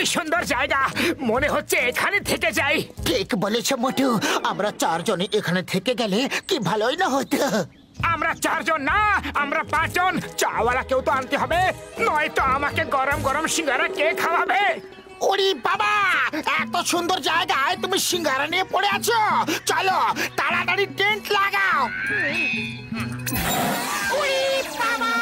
কি সুন্দর জায়গা, মনে হচ্ছে এখানে থেকে যাই। ঠিক বলেছো মোটু, আমরা চারজনে এখানে থেকে গেলে কি ভালোই না হতো। আমরা চারজন না, আমরা পাঁচজন। চাওয়ালা কেউ তো আনতে হবে, নয়তো আমাকে গরম গরম সিঙ্গারা কে খাওয়াবে? ওরে বাবা, এত সুন্দর জায়গায় তুমি সিঙ্গারা নিয়ে পড়ে আছো। চলো তাড়াতাড়ি টেন্ট লাগাও। ওরে বাবা,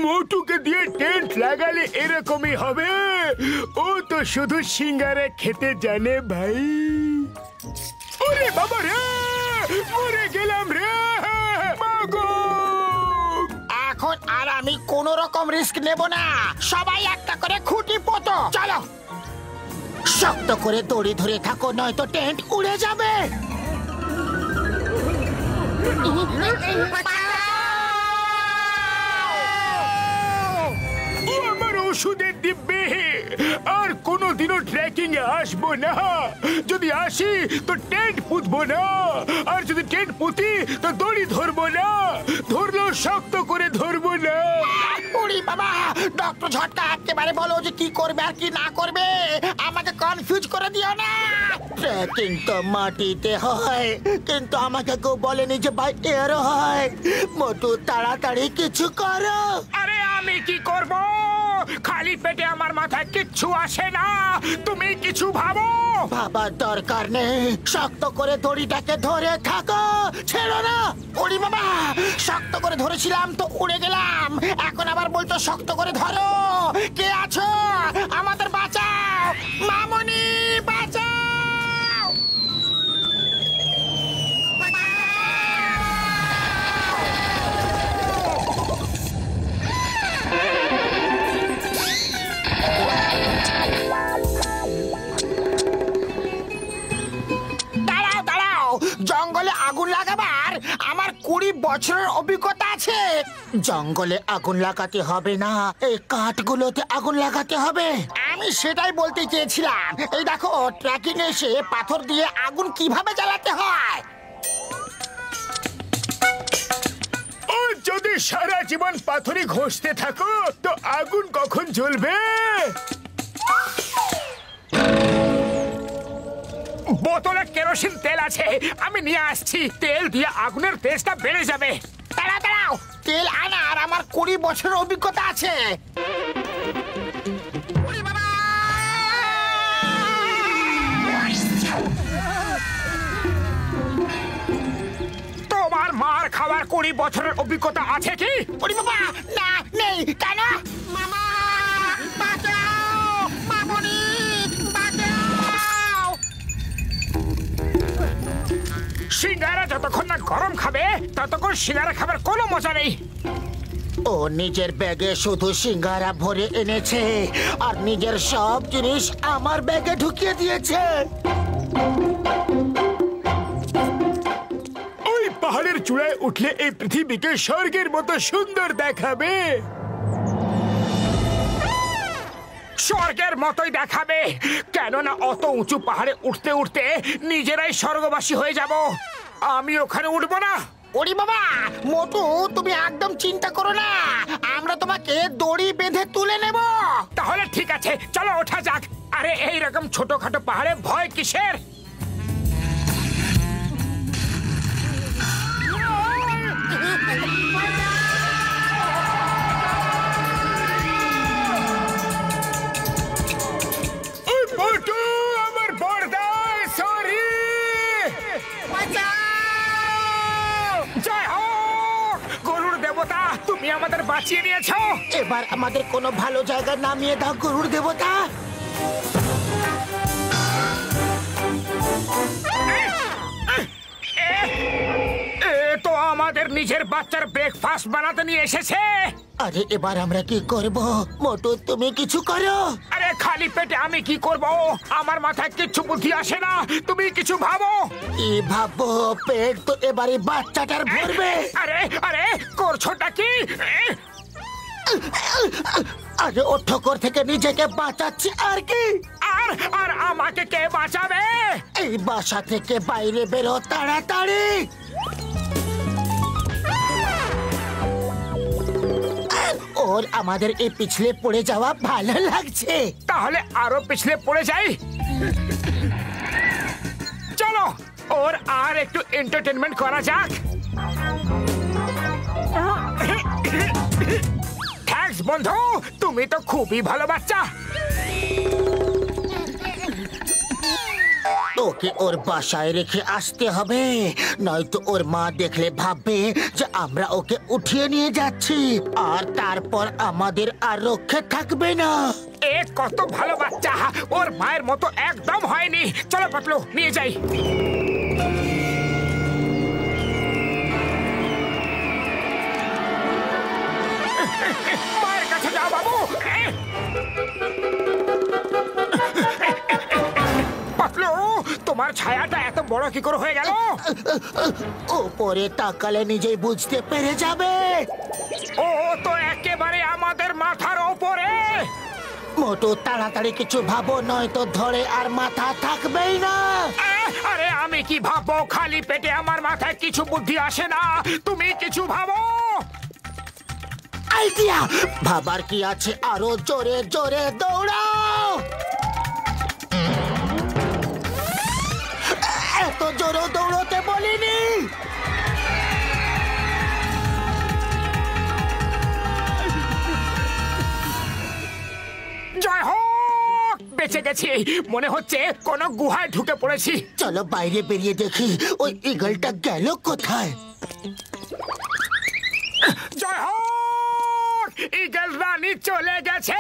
মোটুকে দিয়ে টেন্ট লাগালে এরকমই হবে। ও তো শুধু সিঙ্গারা খেতে জানে ভাই। ওরে বাবা রে, মরে গেলাম রে। এখন আর আমি কোন রকম রিস্ক নেব না। সবাই একটা করে খুঁটি পোতো। চলো, শক্ত করে দড়ি ধরে থাকো, নয়তো টেন্ট উড়ে যাবে। আমার ওষুধের দিব্যে আর কোনোদিনও ট্রেকিং এ আসবো না। যদি আসি তো টেন্ট পুঁতবো না, আর যদি টেন্ট পুঁতি তো দড়ি ধরবো না, ধরলেও শক্ত করে ধরবো না। ওরে বাবা, ডক্টর ঝটকা একেবারে বলো যে কি করবে আর কি না করবে। আমাকে কনফিউজ করে দিও না। ট্রেকিং তো মাটিতে হয়, কিন্তু আমাকে কেউ বলেনি যে বাই এয়ার হয়। মোটু তাড়াতাড়ি কিছু করো। আরে আমি কি করব? খালি পেটে আমার মাথায় কিচ্ছু আসে না। তুমি কিছু ভাবো। ভাবার দরকার নেই, শক্ত করে দড়িটাকে ধরে থাকো, ছেড়ো না। ওরে বাবা, শক্ত করে ধরেছিলাম তো উড়ে গেলাম। এখন আবার বলতো শক্ত করে ধরো। কে আছো? আমাদের বাঁচাও, মামনি বাঁচাও। জঙ্গলে আগুন লাগাবার আমার 20 বছরের অভিজ্ঞতা আছে। জঙ্গলে আগুন লাগাতে হবে না, এই কাঠগুলোতে আগুন লাগাতে হবে। আমি সেটাই বলতে চেয়েছিলাম। এই দেখো, ট্রেকিং এসে পাথর দিয়ে আগুন কিভাবে জ্বালাতে হয়। ও যদি সারা জীবন পাথরই ঘষতে থাকো তো আগুন কখন জ্বলবে? বোতলে কেরোসিন তেল আছে, আমি নিয়ে আসছি। তেল দিয়ে আগুনের তেজটা বেড়ে যাবে। দাঁড়াও দাঁড়াও, তেল আনার আমার 20 বছরের অভিজ্ঞতা আছে। তোমার মার খাওয়ার 20 বছরের অভিজ্ঞতা আছে কি? ওরে বাবা, না নেই। কেন? মামা বাঁচাও, মামনি বাঁচাও। সিঙ্গারা যতক্ষণ না গরম খাবে ততক্ষণ সিঙ্গারা খাবার কোনো মজা নেই। ও নিজের ব্যাগে শুধু সিঙ্গারা ভরে এনেছে আর নিজের সব জিনিস আমার ব্যাগে ঢুকিয়ে দিয়েছে। ওই পাহাড়ের চূড়ায় উঠলে এই পৃথিবীকে স্বর্গের মতো সুন্দর দেখাবে। স্বর্গের মতোই দেখাবে, কেননা অত উঁচু পাহাড়ে উঠতে উঠতে নিজেরাই স্বর্গবাসী হয়ে যাব। আমি ওখানে উঠবো না। ওরে বাবা, মোটু তুমি একদম চিন্তা করো না, আমরা তোমাকে দড়ি বেঁধে তুলে নেব। তাহলে ঠিক আছে, চলো ওঠা যাক। আরে এইরকম ছোটখাটো পাহাড়ে ভয় কিসের? আমার বড়দাই, সরি। জয় হোক গরুর দেবতা, তুমি আমাদের বাঁচিয়ে নিয়েছো। এবার আমাদের কোনো ভালো জায়গায় নামিয়ে দাও গরুর দেবতা। তো আমাদের নিজের বাচ্চার ব্রেকফাস্ট বানাতে নিয়ে এসেছে। আরে এবার আমরা কি করব? মোটু তুমি কিছু করো। আরে খালি পেটে আমি কি করব? আমার মাথায় কিচ্ছু বুদ্ধি আসে না, তুমি কিছু ভাবো। কি ভাববো? পেট তো এবারে বাচ্চাটার ভরবে। আরে আরে করছোটা কি? আরে ও ঠোকর থেকে নিজেকে বাঁচাচ্ছি আর কি। আর আর আমাকে কে বাঁচাবে? এই বাসা থেকে বাইরে বেরো তাড়াতাড়ি। ওর আমাদের এই পিছলে পড়ে যাওয়া ভালো লাগছে। তাহলে আরো পিছলে পড়ে যাই। চলো ওর আর একটু এন্টারটেনমেন্ট করা যাক। থ্যাঙ্কস বন্ধু, তুমি তো খুবই ভালো বাচ্চা। ওকে ওর বাসায় রেখে আসতে হবে, নয়তো ওর মা দেখলে ভাববে যে আমরা ওকে উঠিয়ে নিয়ে যাচ্ছি, আর তারপর আমাদের আর রক্ষে থাকবে না। এ কত ভালো বাচ্চা, ওর মায়ের মতো একদম হয়নি। চলো পাতলু নিয়ে যাই। মায়ের কাছে যাও বাবু। পাতলু, তোমার ছায়াটা এত বড় কি করে হয়ে গেল? ওপরে তাকালে নিজেই বুঝতে পেরে যাবে। ও তো একেবারে আমাদের মাথার ওপরে। মোটু তাড়াতাড়ি কিছু ভাবো, নয়তো ধরে আর মাথা থাকবেই না। আরে আমি কি ভাববো? খালি পেটে আমার মাথায় কিছু বুদ্ধি আসে না। তুমি কিছু ভাবো। আইডিয়া! ভাবার কি আছে, আরো জোরে জোরে দৌড়াও। এত জোরে দৌড়তে বলিনি। জয় হোক, বেঁচে গেছি। মনে হচ্ছে কোন গুহায় ঢুকে পড়েছি। চলো বাইরে বেরিয়ে দেখি ওই ঈগলটা গেল কোথায়। জয় হোক, ঈগল রানী চলে গেছে।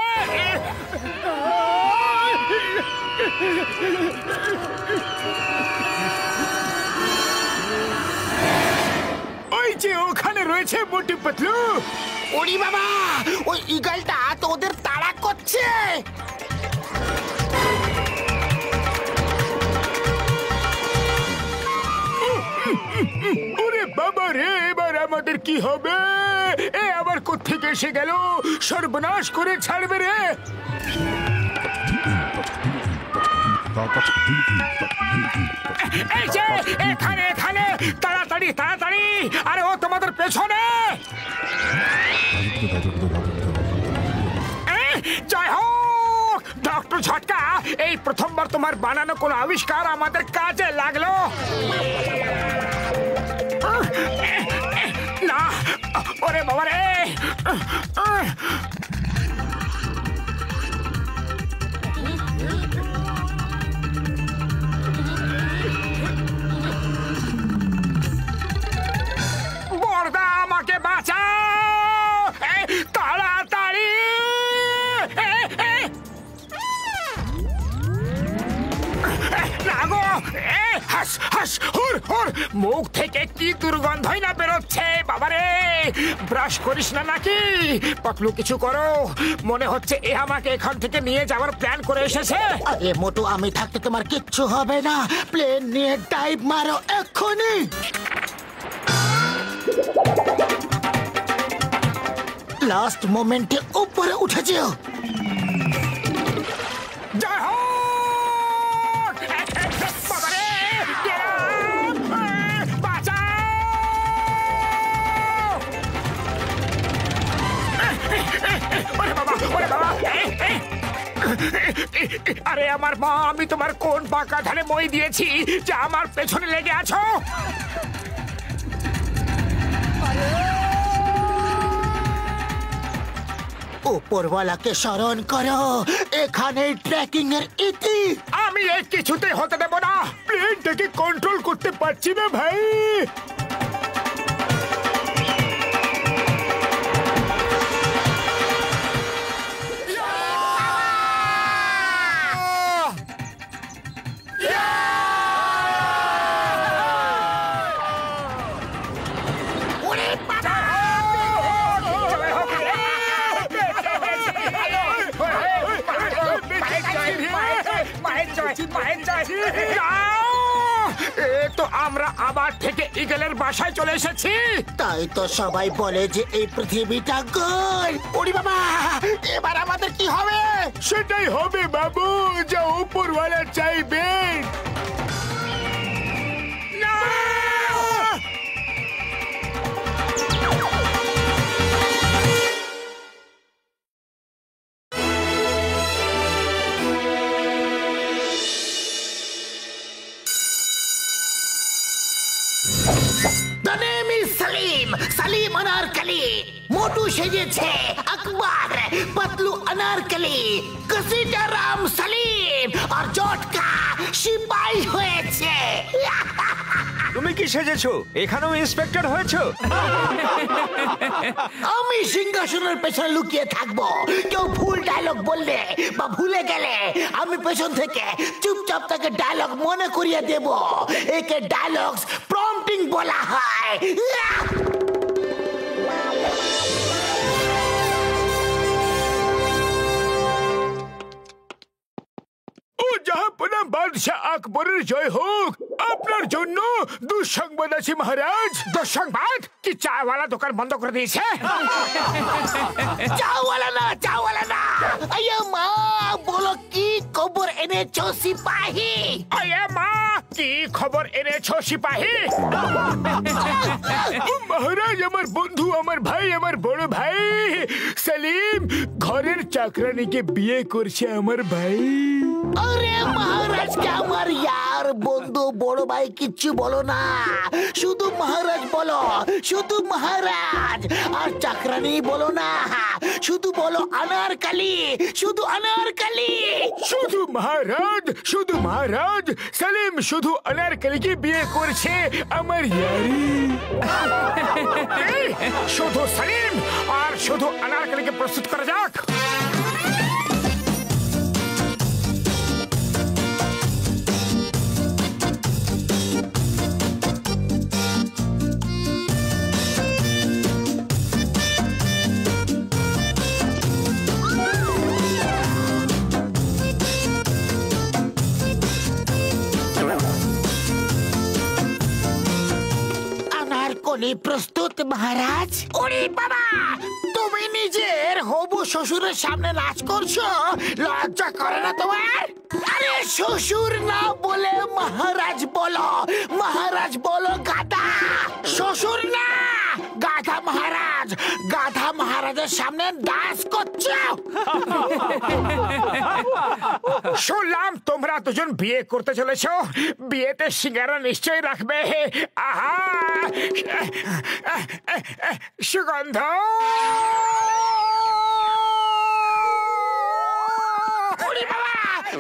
ওই যে ওখানে রয়েছে মোটু পাতলু। ওরে বাবা, ওই ঈগলটা তো ওদের তাড়া করছে। ওরে বাবা রে, এবার আমাদের কি হবে? এ আবার কোত্থেকে এসে গেল? সর্বনাশ করে ছাড়বে রে। এই যে এখানে এখানে, তাড়াতাড়ি তাড়াতাড়ি। আরে ও তোমাদের পেছনে। জয় হোক ডক্টর ঝটকা, এই প্রথমবার তোমার বানানো কোন আবিষ্কার আমাদের কাজে লাগলো। না, ওরে বাবা রে। বড়দা আমাকে বাঁচাও তাড়াতাড়ি। না গো, হাস হাস হুর হুর, মুখ থেকে কি দুর্গন্ধই না বেরোচ্ছে। বাবারে, ব্রাশ করিস না নাকি? পাতলু কিছু করো, মনে হচ্ছে এ আমাকে এখান থেকে নিয়ে যাওয়ার প্ল্যান করে এসেছে। আরে মোটু, আমি থাকতে তোমার কিচ্ছু হবে না। প্লেন নিয়ে ডাইভ মারো এক্ষুনি। লাস্ট মোমেন্টে উপরে উঠে যেও। জয় হোক! বাবারে, বাঁচাও! ওরে বাবা, ওরে বাবা! আরে আমার মা, আমি তোমার কোন পাকা ধানে মই দিয়েছি যে আমার পেছনে লেগে আছো? উপরওয়ালাকে স্মরণ করো, এখানে ট্রেকিং এর ইতি। আমি এই কিছুতে হতে দেব না। প্লেনটাকে কন্ট্রোল করতে পারছি না ভাই। তো আমরা আবার থেকে ঈগলের বাসায় চলে এসেছি। তাই তো সবাই বলে যে এই পৃথিবীটা গোল। ওরে বাবা, এবার আমাদের কি হবে? সেটাই হবে বাবু, যা উপরওয়ালা চাইবেন। The name is Salim. Salim Anarkali. মোটু সেজেছে আকবর, পাতলু আনারকলি, কসিটা রাম সালিম আর জটকা সিপাহী হয়েছে। তুমি কি সেজেছো? এখানেও ইন্সপেক্টর হয়েছো? আমি সিংহাসনের পেছনে লুকিয়ে থাকবো। কেউ ভুল ডায়লগ বললে বা ভুলে গেলে আমি পেছন থেকে চুপচাপ তাকে ডায়লগ মনে করিয়ে দেব। একে ডায়লগস প্রম্পটিং বলা হয়। ও জাহাপনা বাদশাহ আকবরের জয় হোক। আপনার জন্য দুঃসংবাদ আছে মহারাজ। দুঃসংবাদ? কি চাওয়ালা দোকান বন্ধ করে দিয়েছে? চাওয়ালা না, চাওয়ালা না। আয়া মা, বলো কি খবর এনেছো সিপাহী? আয়া মা, কি খবর এনেছো সিপাহী? মহারাজ, আমার বন্ধু, আমার ভাই, আমার বড় ভাই সেলিম ঘরের চাকরানিকে বিয়ে করছে আমার ভাই। আরে মহারাজ কে আমার ইয়ার বন্ধু বড় ভাই কিচ্ছু বলো না, শুধু মহারাজ বলো, শুধু মহারাজ। আর চাকরানি বলো না, শুধু বলো আনারকলি, শুধু আনারকলি। শুধু মহারাজ, শুধু মহারাজ। সেলিম শুধু আনারকলিকে বিয়ে করছে আমার ইয়ারি। শুধু সেলিম আর শুধু আনারকলিকে প্রস্তুত করা যাক। প্রস্তুত মহারাজ। ওরে বাবা, তুমি নিজের হবু শ্বশুরের সামনে নাচ করছো, লজ্জা করে না তোমার? আরে শ্বশুর না বলে মহারাজ বলো, মহারাজ বলো গাধা। শ্বশুর না, গাধা মহারাজ। গাধা মহারাজের সামনে ডান্স করছো। শুনলাম তোমরা দুজন বিয়ে করতে চলেছো। বিয়েতে সিঙ্গারা নিশ্চয়ই রাখবে। আহা, সুগন্ধ।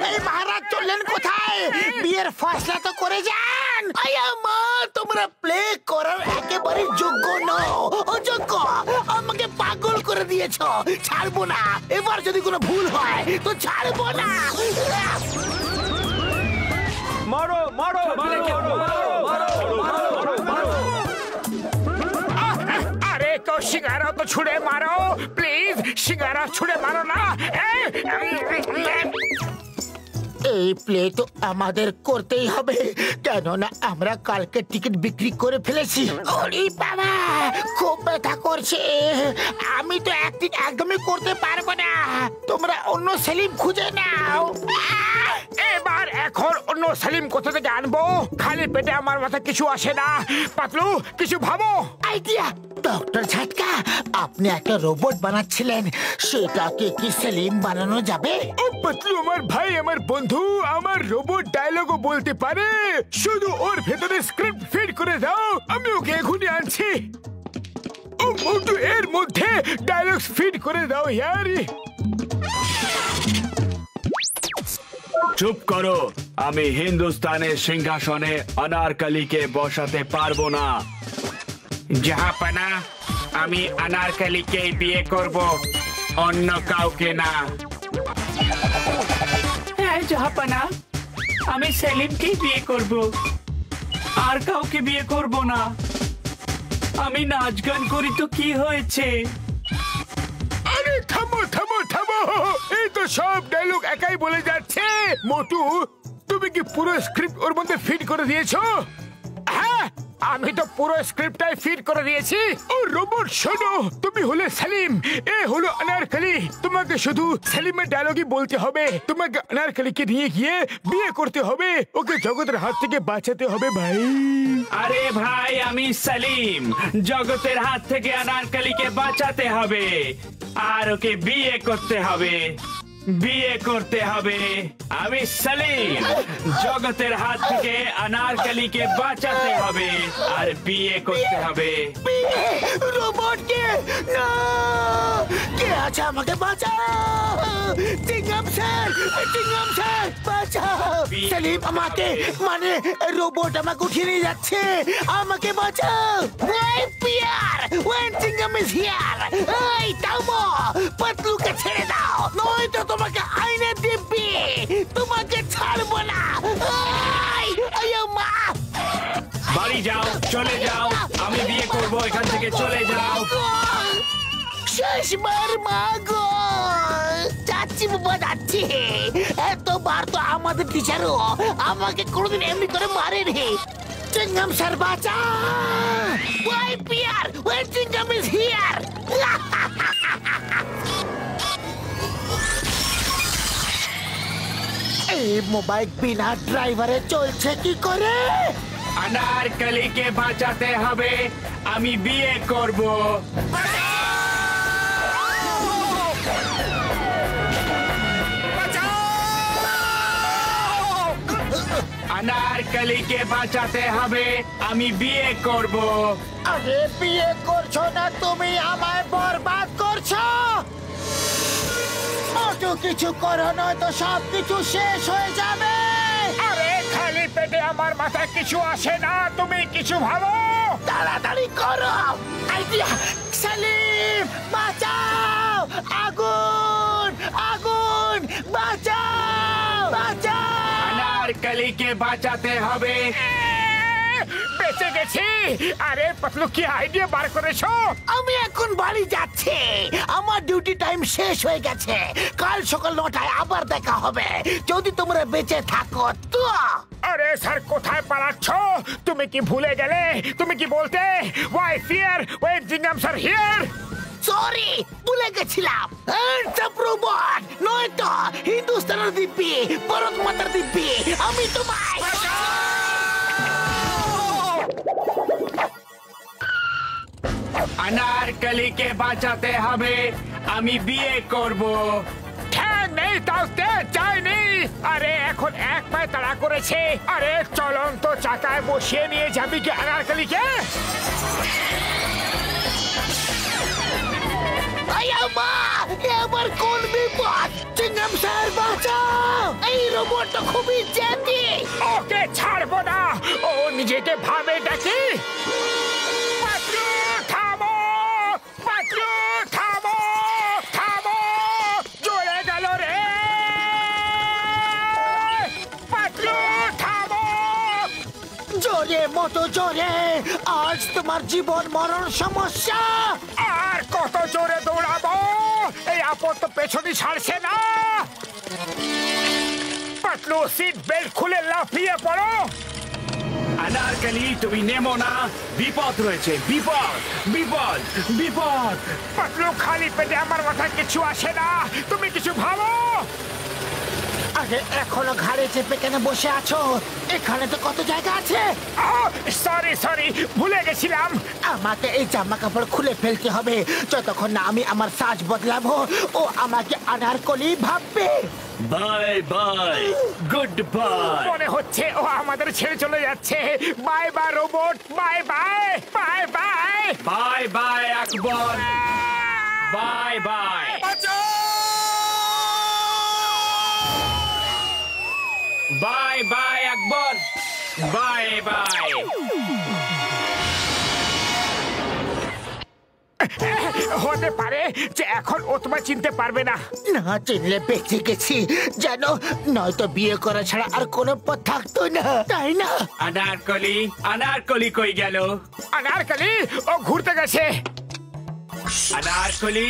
এই মহারাজ চললেন কোথায়? বিয়ের ফয়সলা তো করে যান। আয়া মা, তোমরা প্লে করার একেবারে যোগ্য নও, অযোগ্য। আমাকে পাগল করে দিয়েছো, ছাড়বো না। এবার যদি কোনো ভুল হয় তো ছাড়বো না। মারো মারো আরে তো সিঙ্গারা তো ছুড়ে মারো প্লিজ। সিঙ্গারা ছুড়ে মারো না। এই প্লে তো আমাদের করতেই হবে, কেননা আমরা কালকে টিকিট বিক্রি করে ফেলেছি। ওরে বাবা, খুব ব্যথা করছে। আমি তো একদিন একদমই করতে পারবো না। তোমরা অন্য সেলিম খুঁজে নাও। এবার এখন অন্য সেলিম কোথা থেকে আনবো? খালি পেটে আমার মাথা কিছু আসে না। পাতলু, কিছু ভাবো। আইডিয়া। ডক্টর ঝাটকা, আপনি একটা রোবট বানাচ্ছিলেন, সেটাকে কি সেলিম বানানো যাবে? ও পাতলু আমার ভাই, আমার বন্ধু, আমার রোবট ডায়লগও বলতে পারে। শুধু ওর ভেতরে স্ক্রিপ্ট ফিট করে দাও, আমি ওকে এখনই আনছি। ও মোটু, এর মধ্যে ডায়লগ ফিট করে দাও ইয়ারি। চুপ করো, আমি হিন্দুস্তানের সিংহাসনে আনারকলিকে বসাতে পারবো না। জাহাপনা, আমি আনারকলিকে বিয়ে করব, অন্য কাউকে না। হ্যাঁ জাহাপনা, আমি সেলিমকেই বিয়ে করব, আর কাউকে বিয়ে করব না। আমি নাচ গান করি তো কি হয়েছে? আরে থামো থামো থামো, এই তো সব ডায়লগ একাই বলে যাচ্ছে। মোটু, তুমি কি পুরো স্ক্রিপ্ট ওর মধ্যে ফিট করে দিয়েছো? হ্যাঁ, আমি তো পুরো স্ক্রিপ্টটাই ফিট করে দিয়েছি। ও রোবট শোনো, তুমি হলে সেলিম, এ হলো আনারকলি। তোমাকে শুধু সেলিমের ডায়লগই বলতে হবে। তোমাকে আনারকলিকে নিয়ে গিয়ে বিয়ে করতে হবে, ওকে জগতের হাত থেকে বাঁচাতে হবে ভাই। আরে ভাই, আমি সেলিম, জগতের হাত থেকে আনারকলিকে বাঁচাতে হবে আর ওকে বিয়ে করতে হবে। বিয়ে করতে হবে। আমি সেলিম, জগতের হাত থেকে অনারকলিকে বাঁচাতে হবে আর বিয়ে করতে হবে। রোবটকে না, কে আছে আমাকে বাঁচাও। চিংগাম স্যার বাঁচাও। সেলিম আমাকে মানে রোবট আমাকে উঠিয়ে নিয়ে যাচ্ছে, আমাকে বাঁচাও। ওই পিয়ার, ওয়েন চিংগাম ইজ হিয়ার। এই থামো, পাতলুকে ছেড়ে দাও, নয়তো তোমাকে আইনে দিব্যি, তোমাকে ছাড়বো না। মা, বাড়ি যাও, চলে যাও, আমি বিয়ে করব, এখান থেকে চলে যাও। শেষবার মা গো, যাচ্ছি বাবা যাচ্ছি। এতবার তো আমাদের টিচারও আমাকে কোনোদিন এমনি করে মারেনি। চিংগাম স্যার বাঁচা, ওই পিয়ার, ওই চিংগাম ইজ হিয়ার। এই মোবাইল বিনা ড্রাইভারে চলছে কি করে? অনারকলিকে বাঁচাতে হবে, আমি বিয়ে করব। অনারকলিকে বাঁচাতে হবে, আমি বিয়ে করব। আরে বিয়ে করছো না তুমি, আমায় বরবাদ করছো। অত কিছু করো, নয়তো সব কিছু শেষ হয়ে যাবে। আরে খালি পেটে আমার মাথায় কিছু আসে না, তুমি কিছু ভাবো। তাড়াতাড়ি করো। আইডিয়া, সেলিম বাঁচাও, আগুন আগুন, বাঁচাও বাঁচাও। অনারকলিকে বাঁচাতে হবে। বেঁচে গেছি। আরে পাতলু, কি আইডিয়া বার করেছো? আমি এখন বাড়ি যাচ্ছি, আমার ডিউটি টাইম শেষ হয়ে গেছে। কাল সকাল 9টায় আবার দেখা হবে, যদি তোমরা বেঁচে থাকো তো। আরে স্যার, কোথায় পালাচ্ছ? তুমি কি ভুলে গেলে? তুমি কি বলতে? Why fear when Chingum sir here. Sorry, ভুলে গেছিলাম। রোবট নয়তো হিন্দুস্তানের দিব্যি, ভারত মাতার দিব্যি, আমি তোমায়। অনারকলিকে বাঁচাতে হবে, আমি বিয়ে করব। নেই তাওতে চাইনি। আরে এখন এক পায়ে তাড়া করেছে। আরে চলন্ত চাকায় বসিয়ে নিয়ে যাবি কি অনারকলিকে? এবার কোন বিপদ? চিংগাম স্যার বাঁচাও, এই রোবটটা খুবই জেদি। ওকে ছাড়বো না, ও নিজেকে ভাবে ডাকি। পাতলু থামো, পাতলু থামো, থামো, জ্বলে গেল রে। পাতলু থামো। জোরে মতো জোরে, আজ তোমার জীবন মরণ সমস্যা। আর কত জোরে দৌড়াবো? এই আপদ তো পেছনই ছাড়ছে না। পাতলু, সিট বেল্ট খুলে লাফিয়ে পড়ো। অনারকলি, তুমি নেমো না, বিপদ রয়েছে, বিপদ বিপদ বিপদ। পাতলু, খালি পেটে আমার মাথায় কিছু আসে না, তুমি কিছু ভাবো। আরে এখনো ঘাড়ে চেপে কেন বসে আছো? এখানে তো কত জায়গা আছে। সরি সরি, ভুলে গেছিলাম। আমাকে এই জামা কাপড় খুলে ফেলতে হবে, যতক্ষণ না আমি আমার সাজ বদলাবো ও আমাকে অনারকলি ভাববে। Bye bye, good bye. মনে হচ্ছে ও আমাদের ছেড়ে চলে যাচ্ছে। Bye bye robot, bye bye, bye bye, bye bye Akbar, bye bye. Bye bye Akbar, bye bye. হতে পারে যে এখন ও তোমায় চিনতে পারবে না। না চিনলে বেঁচে গেছি জানো, নয়তো বিয়ে করা ছাড়া আর কোনো পথ থাকতো না, তাই না? অনারকলি, অনারকলি কই গেল? অনারকলি, ও ঘুরতে গেছে। অনারকলি,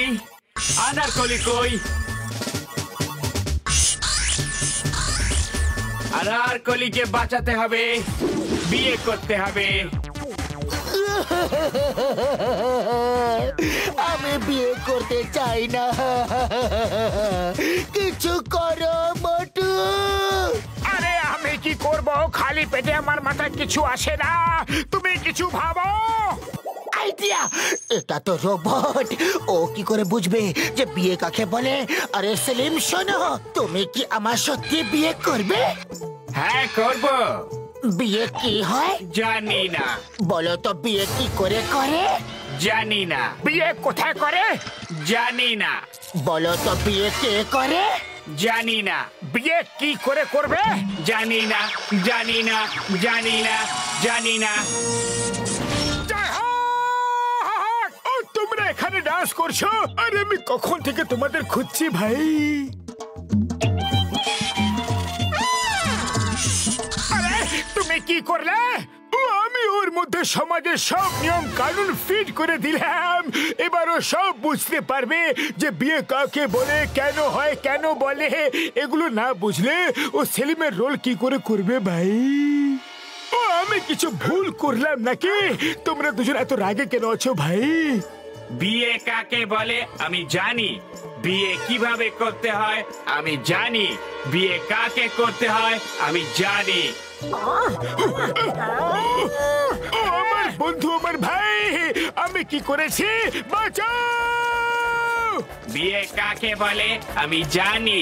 অনারকলি কই? অনারকলিকে বাঁচাতে হবে, বিয়ে করতে হবে। আমি বিয়ে করতে চাই না, কিছু করো মোটু। আরে আমি কি করব? খালি পেটে আমার মাথায় কিছু আসে না, তুমি কিছু ভাবো। আইডিয়া! এটা তো রোবট। ও কি করে বুঝবে যে বিয়ে কাকে বলে? আরে সেলিম শোনো, তুমি কি আমার সত্যি বিয়ে করবে? হ্যাঁ করব। বিয়ে কি হয় জানি না, বলো তো, বিয়ে কি করে করে? জানি না, বিয়ে কোথায় করে? জানি না, বলো তো, বিয়ে কে করে? জানি না, বিয়ে কি করে করবে? জানি না, জানি না, জানি না, জানি না। ও, তোমরা এখানে ডান্স করছো? আরে আমি কখন থেকে তোমাদের খুঁজছি ভাই। আরে তুমি কি করলে? ও, আমি ওর মধ্যে সমাজের সব নিয়ম কানুন ফিট করে দিলাম। এবারও সব বুঝতে পারবে যে বিয়ে কাকে বলে, কেন হয়, কেন বলে। এগুলো না বুঝলে ও সেলিমের রোল কি করে করবে ভাই? ও, আমি কিছু ভুল করলাম নাকি? তোমরা দুজন এত রাগে কেন আছো ভাই? বিয়ে কাকে বলে আমি জানি, বিয়ে কিভাবে করতে হয় আমি জানি, বিয়ে কাকে করতে হয় আমি জানি। ও আমার বন্ধু, আমার ভাই, আমি কি করেছি? বাঁচাও! বিয়ে কাকে বলে আমি জানি।